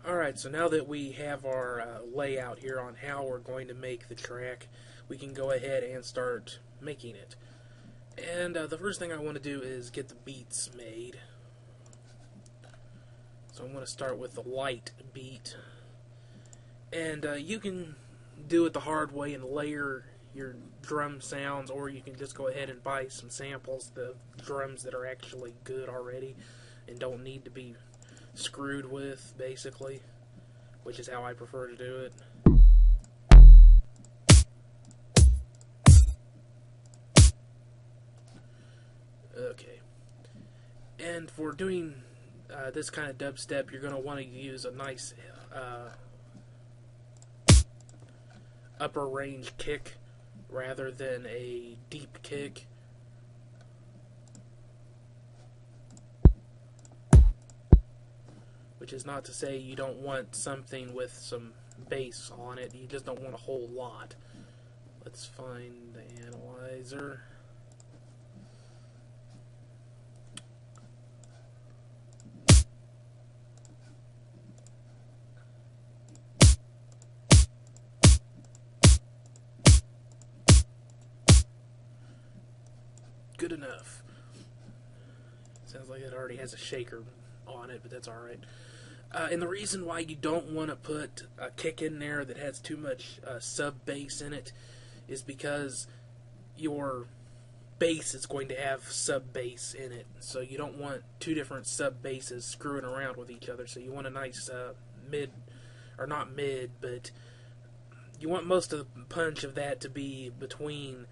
Alright, so now that we have our layout here on how we're going to make the track, we can go ahead and start making it. And the first thing I want to do is get the beats made. So I'm going to start with the light beat. And you can do it the hard way and layer your drum sounds, or you can just go ahead and buy some samples, the drums that are actually good already and don't need to be screwed with, basically, which is how I prefer to do it. Okay, and for doing this kind of dubstep, you're going to want to use a nice upper range kick rather than a deep kick. Which is not to say you don't want something with some bass on it, you just don't want a whole lot. Let's find the analyzer. Good enough. Sounds like it already has a shaker on it, but that's alright. And the reason why you don't want to put a kick in there that has too much sub-bass in it is because your bass is going to have sub-bass in it. So you don't want two different sub-basses screwing around with each other. So you want a nice mid, or not mid, but you want most of the punch of that to be between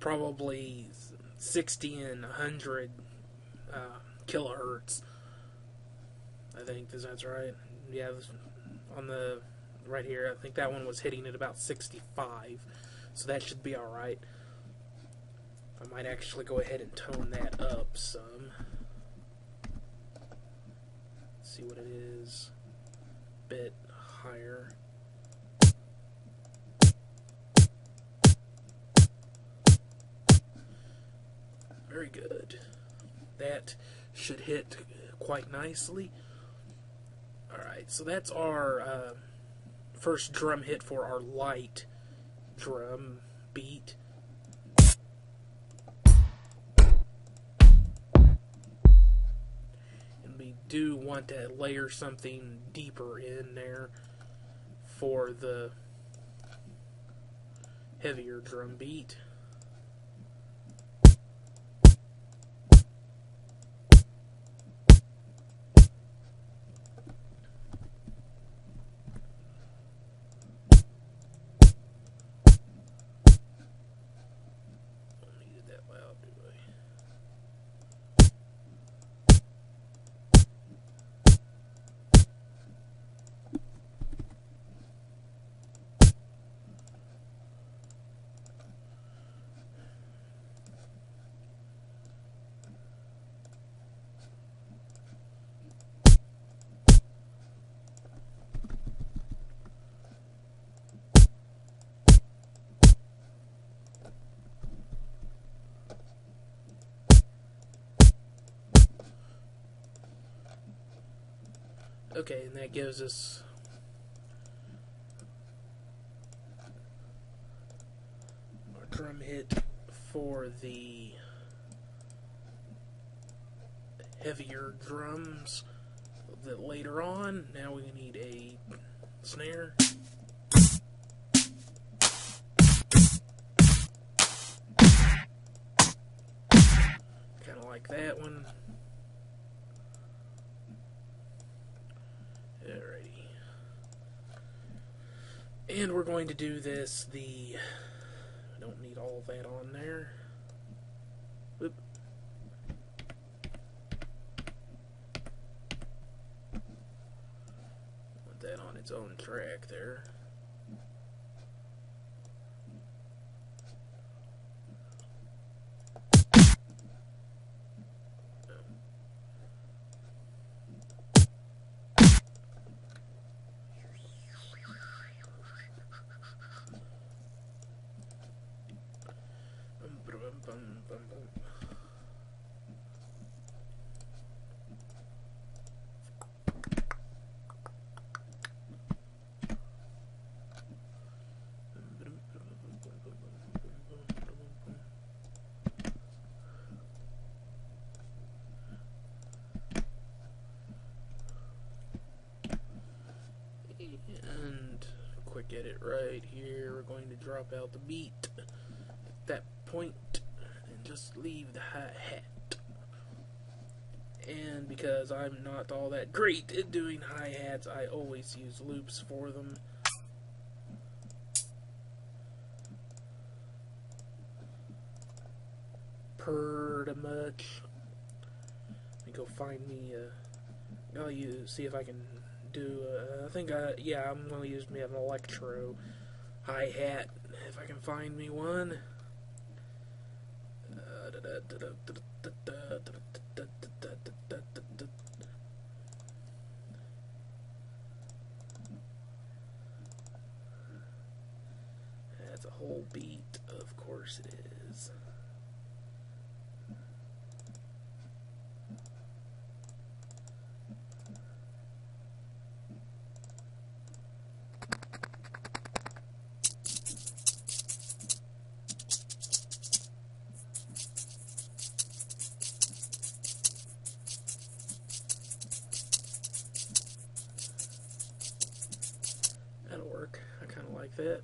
probably 60 and 100 kilohertz. I think that's right. Yeah, on the right here, I think that one was hitting at about 65, so that should be alright. I might actually go ahead and tone that up some. Let's see what it is. Bit higher. Very good. That should hit quite nicely. Alright, so that's our first drum hit for our light drum beat. And we do want to layer something deeper in there for the heavier drum beat. Okay, and that gives us our drum hit for the heavier drums a little bit later on. Now we need a snare. Kind of like that one. Alrighty. And we're going to do this, I don't need all of that on there. Whoop. Want that on its own track there. get it right here. We're going to drop out the beat at that point and just leave the hi-hat. And because I'm not all that great at doing hi-hats, I always use loops for them. Pretty much. Let me go find me I'll see if I can do yeah, I'm gonna use me an electro hi-hat if I can find me one. That's a whole beat, of course it is. That'll work. I kind of like that.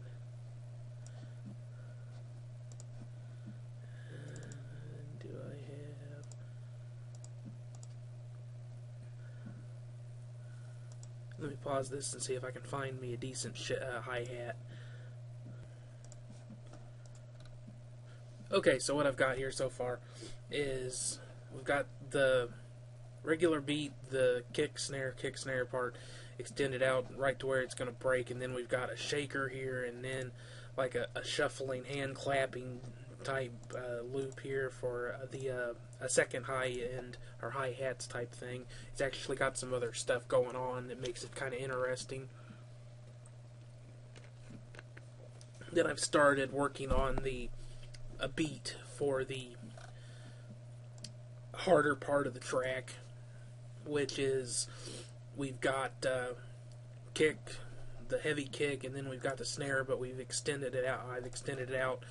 And do I have... Let me pause this and see if I can find me a decent hi-hat. Okay, so what I've got here so far is we've got the regular beat, the kick snare part extended out right to where it's going to break, and then we've got a shaker here, and then like a shuffling, hand clapping type loop here for a second high end or hi-hats type thing. It's actually got some other stuff going on that makes it kind of interesting. Then I've started working on a beat for the harder part of the track, which is we've got kick, the heavy kick, and then we've got the snare, but we've extended it out. I've extended it out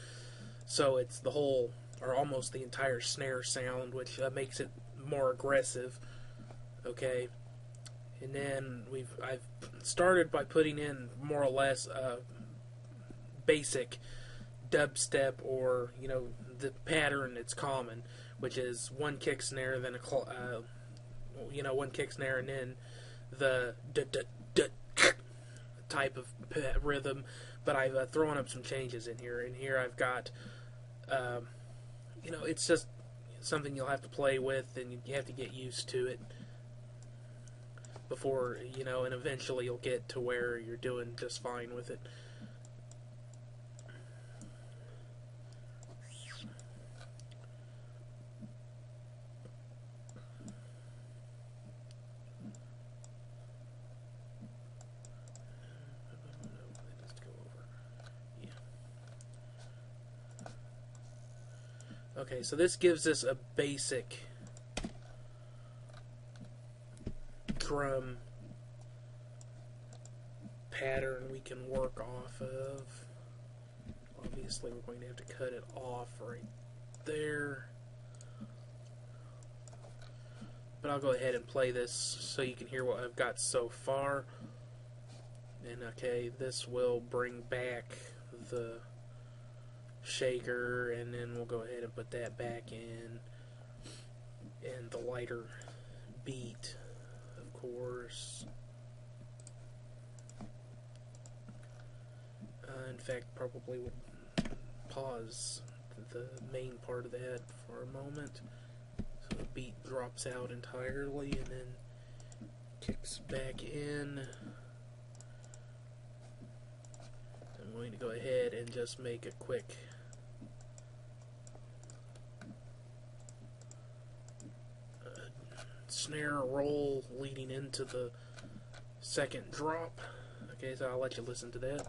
so it's the whole, or almost the entire snare sound, which makes it more aggressive. Okay, and then I've started by putting in more or less basic dubstep, or the pattern that's common, which is one kick snare, then one kick snare, and then the type of rhythm. But I've thrown up some changes in here. In here I've got, it's just something you'll have to play with, and you have to get used to it before, and eventually you'll get to where you're doing just fine with it. Okay, so this gives us a basic drum pattern we can work off of. Obviously, we're going to have to cut it off right there. But I'll go ahead and play this so you can hear what I've got so far. And okay, this will bring back the shaker, and then we'll go ahead and put that back in, and the lighter beat, of course. In fact, probably would pause the main part of that for a moment, so the beat drops out entirely and then kicks back in. I'm going to go ahead and just make a quick snare roll leading into the second drop. Okay, so I'll let you listen to that.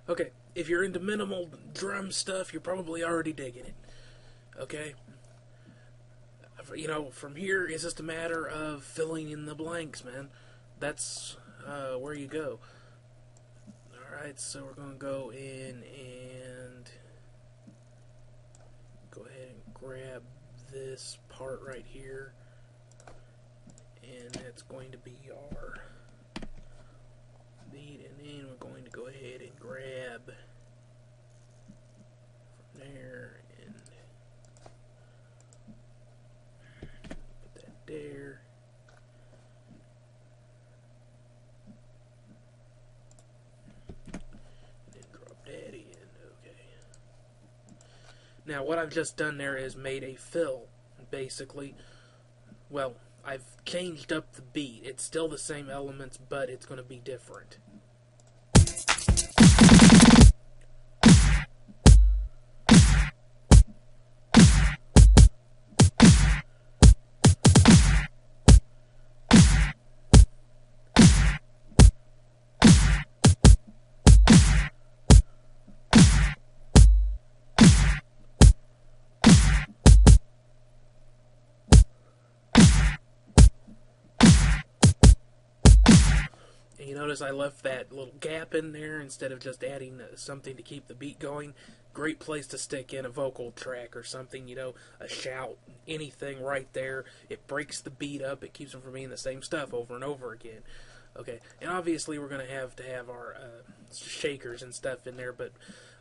Okay, if you're into minimal drum stuff, you're probably already digging it. Okay? You know, from here, it's just a matter of filling in the blanks, man. That's where you go. Alright, so we're going to go in and go ahead and grab this part right here. And that's going to be our beat, and then we're going to go ahead and grab from there and put that there. And then drop that in. Okay. Now what I've just done there is made a fill, basically. Well, I've changed up the beat. It's still the same elements, but it's going to be different. And you notice I left that little gap in there instead of just adding something to keep the beat going. Great place to stick in a vocal track or something, you know, a shout, anything right there. It breaks the beat up. It keeps them from being the same stuff over and over again. Okay, and obviously we're going to have our shakers and stuff in there, but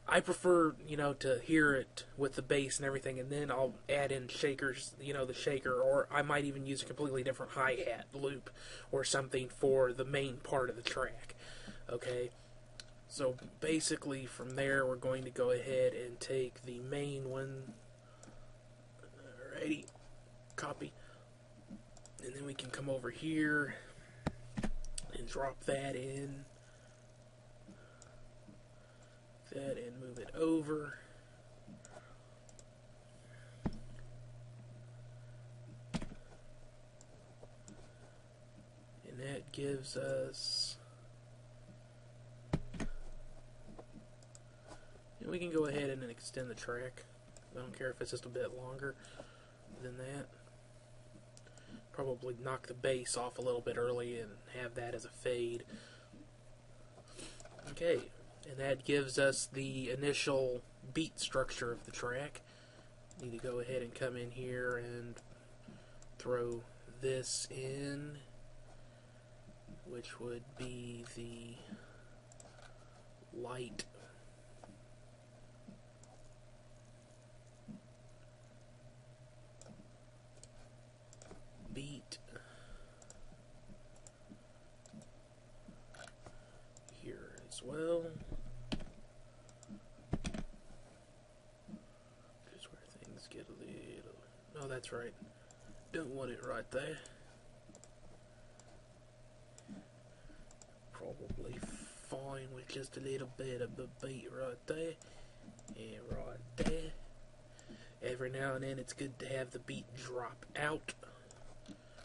I prefer, you know, to hear it with the bass and everything, and then I'll add in shakers, you know, the shaker, or I might even use a completely different hi-hat loop or something for the main part of the track. Okay, so basically from there we're going to go ahead and take the main one. Alrighty, copy, and then we can come over here and drop that in. That and move it over. And that gives us, and we can go ahead and extend the track. I don't care if it's just a bit longer than that. Probably knock the bass off a little bit early and have that as a fade. Okay. And that gives us the initial beat structure of the track. Need to go ahead and come in here and throw this in, which would be the light beat here as well. Get a little. No, that's right. Don't want it right there. Probably fine with just a little bit of a beat right there and right there. Every now and then it's good to have the beat drop out,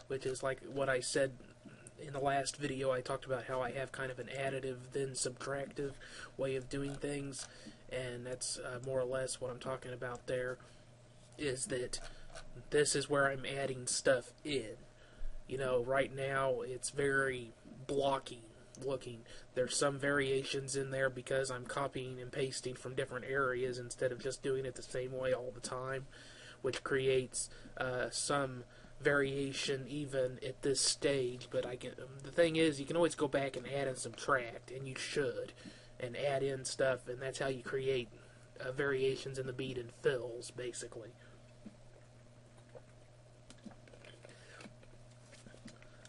which is like what I said in the last video. I talked about how I have kind of an additive then subtractive way of doing things, and that's more or less what I'm talking about there. Is that this is where I'm adding stuff in. You know, right now it's very blocky looking. There's some variations in there because I'm copying and pasting from different areas instead of just doing it the same way all the time, which creates some variation even at this stage. But the thing is, you can always go back and add and subtract, and you should, and add in stuff, and that's how you create variations in the beat and fills, basically.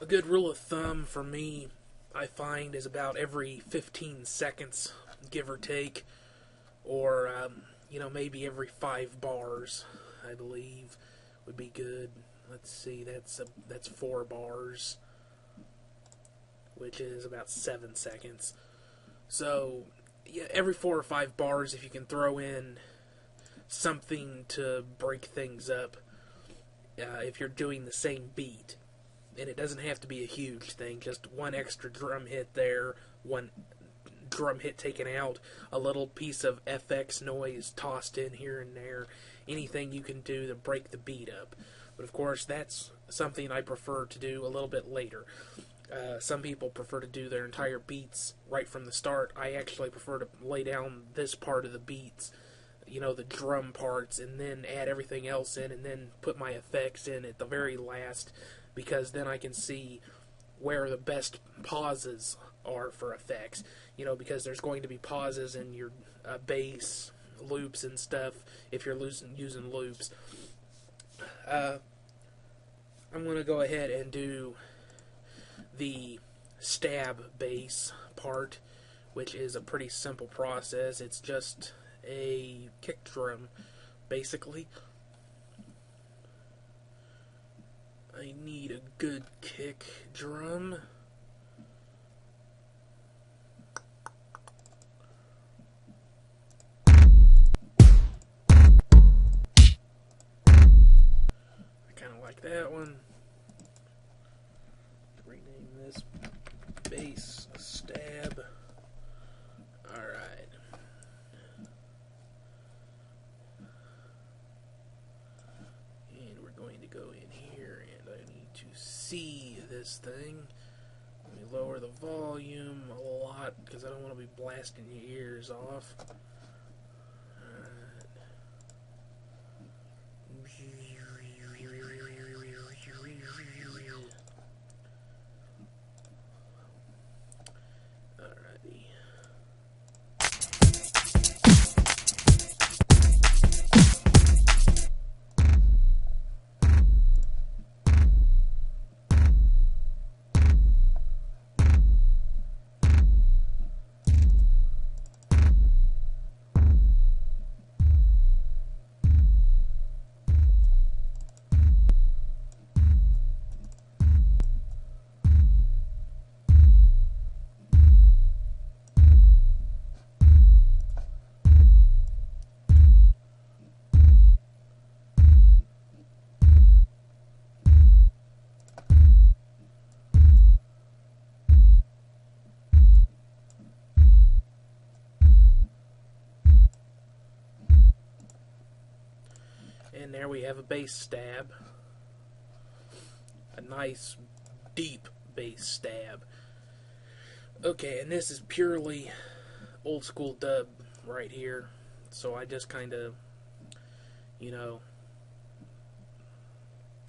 A good rule of thumb for me, I find, is about every 15 seconds, give or take, or, you know, maybe every 5 bars, I believe, would be good. Let's see, that's 4 bars, which is about 7 seconds. So, yeah, every 4 or 5 bars, if you can throw in something to break things up, if you're doing the same beat. And it doesn't have to be a huge thing, just one extra drum hit there, one drum hit taken out, a little piece of FX noise tossed in here and there, anything you can do to break the beat up. But of course, that's something I prefer to do a little bit later. Some people prefer to do their entire beats right from the start. I actually prefer to lay down this part of the beats, you know, the drum parts, and then add everything else in, and then put my effects in at the very last, because then I can see where the best pauses are for effects. You know, because there's going to be pauses in your bass loops and stuff if you're using loops. I'm going to go ahead and do the stab bass part, which is a pretty simple process. It's just a kick drum, basically. I need a good kick drum. I kind of like that one. Rename this bass stab. Alright. And we're going to go in here, and I need to see this thing. Let me lower the volume a lot, because I don't want to be blasting your ears off. And there we have a bass stab. A nice, deep bass stab. Okay, and this is purely old school dub right here. So I just kind of, you know,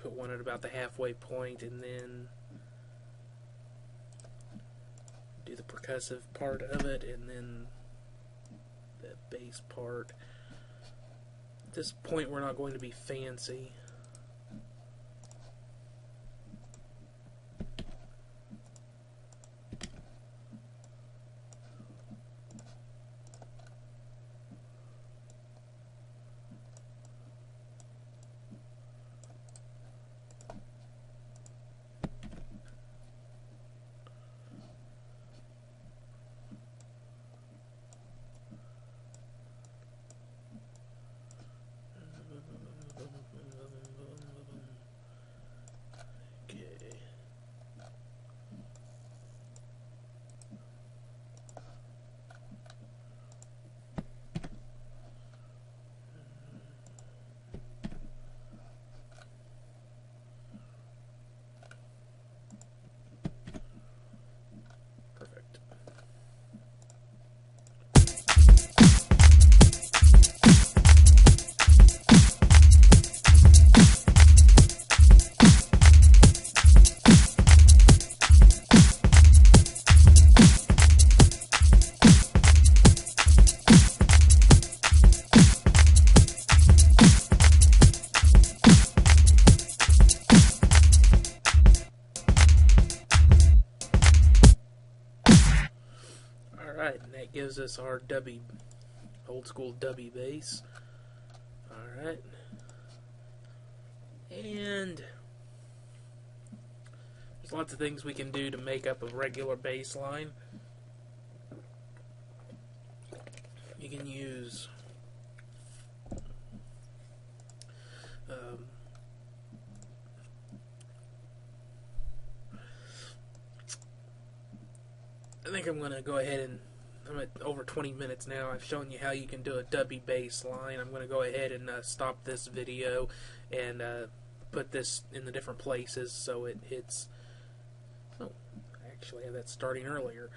put one at about the halfway point, and then do the percussive part of it, and then the bass part. At this point, we're not going to be fancy. Alright, and that gives us our dubby, old school dubby bass. Alright. And there's lots of things we can do to make up a regular bass line. You can use I think I'm going to go ahead and I'm at over 20 minutes now. I've shown you how you can do a dubby bass line. I'm going to go ahead and stop this video and put this in the different places so it hits. Oh, actually, I had that starting earlier.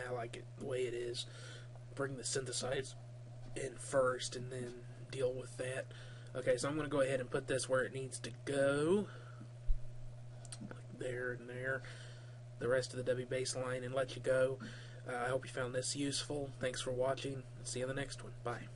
I like it the way it is. Bring the synthesizer in first and then deal with that. Okay, so I'm going to go ahead and put this where it needs to go. Like there and there. The rest of the dubby bass line and let you go. I hope you found this useful. Thanks for watching. See you in the next one. Bye.